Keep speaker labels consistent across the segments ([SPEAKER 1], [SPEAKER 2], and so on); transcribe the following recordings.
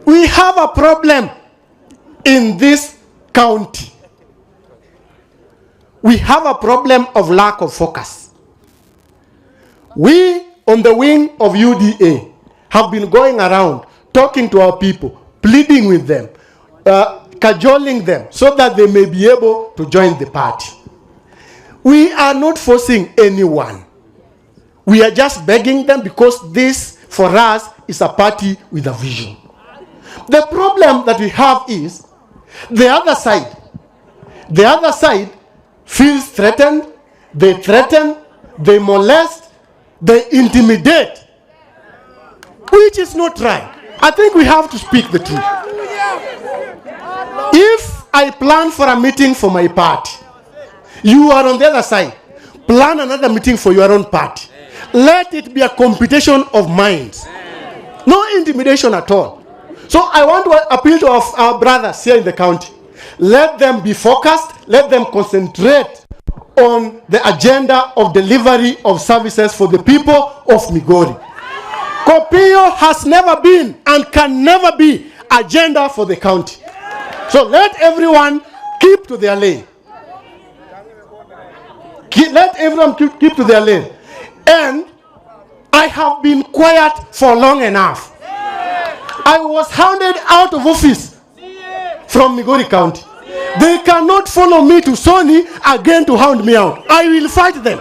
[SPEAKER 1] We have a problem in this county. We have a problem of lack of focus. We, on the wing of UDA, have been going around talking to our people, pleading with them, cajoling them so that they may be able to join the party. We are not forcing anyone. We are just begging them because this, for us, is a party with a vision. The problem that we have is the other side. The other side feels threatened, they threaten, they molest, they intimidate, which is not right. I think we have to speak the truth. If I plan for a meeting for my party, you are on the other side, plan another meeting for your own party. Let it be a competition of minds. No intimidation at all. So I want to appeal to our brothers here in the county. Let them be focused. Let them concentrate on the agenda of delivery of services for the people of Migori. Kopio has never been and can never be agenda for the county. So let everyone keep to their lane. Let everyone keep to their lane. And I have been quiet for long enough. I was hounded out of office from Migori County. They cannot follow me to Sony again to hound me out. I will fight them.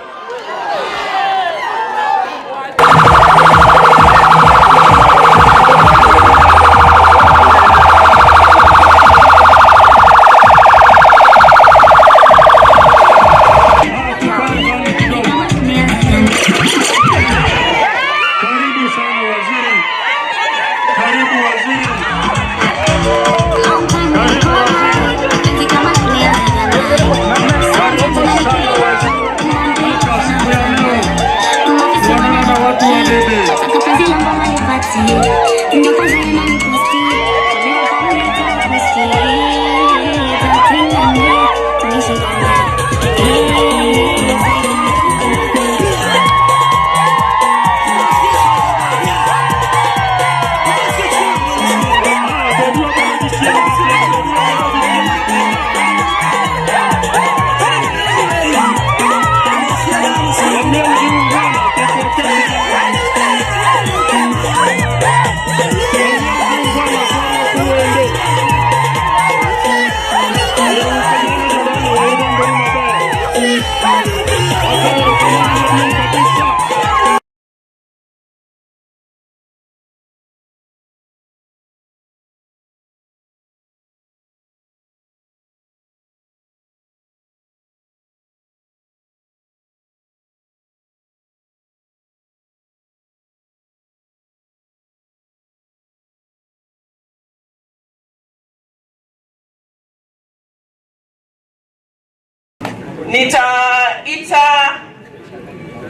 [SPEAKER 2] Nitaita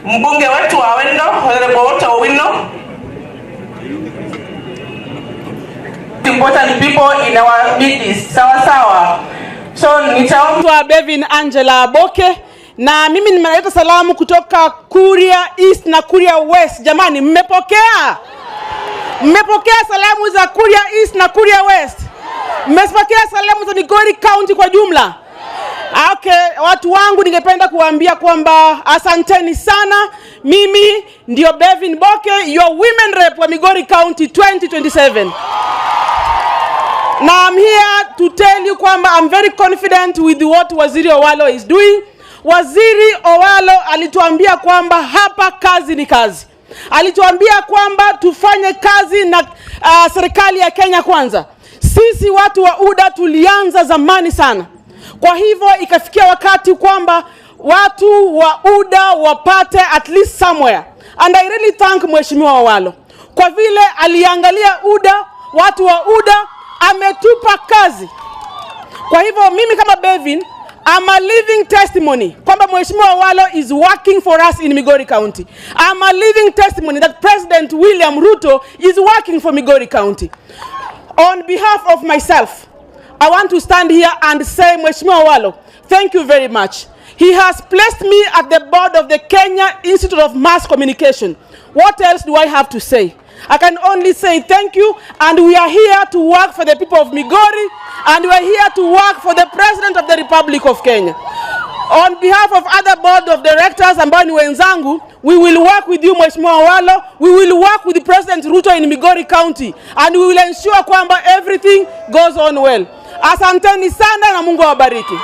[SPEAKER 2] mbunge wetu wa Owalo, Honorable Owalo. Important people in our midst. Sawa. So nitaomba
[SPEAKER 3] Bevin Angela Boke, na mimi nimeleta salamu kutoka Kuria East na Kuria West. Jamani, mmepokea? Mmepokea salamu za Kuria East na Kuria West? Mmepokea salamu za Migori County kwa jumla? Okay, watu wangu ningependa kuambia kwamba asanteni sana. Mimi ndio Bevin Boke, your women rep wa Migori County 2027. Now I'm here to tell you kwamba I'm very confident with what Waziri Owalo is doing. Waziri Owalo alituambia kwamba hapa kazi ni kazi. Alituambia kwamba tufanye kazi na serikali ya Kenya kwanza. Sisi watu wa UDA tulianza zamani sana. Kwa hivyo ikafikia wakati kwamba watu wa UDA wapate at least somewhere. And I really thank Mheshimiwa Owalo. Kwa vile aliangalia UDA, watu wa UDA, ametupa kazi. Kwa hivyo mimi kama Bevin, I'm a living testimony kwamba Mheshimiwa Owalo is working for us in Migori County. I'm a living testimony that President William Ruto is working for Migori County. On behalf of myself, I want to stand here and say, Mheshimiwa Owalo, thank you very much. He has placed me at the board of the Kenya Institute of Mass Communication. What else do I have to say? I can only say thank you, and we are here to work for the people of Migori, and we are here to work for the President of the Republic of Kenya. On behalf of other board of directors ambao ni wenzangu, we will work with you Mheshimiwa Owalo, we will work with the President Ruto in Migori County, and we will ensure kwamba everything goes on well. Asanteni sana na Mungu awabariki.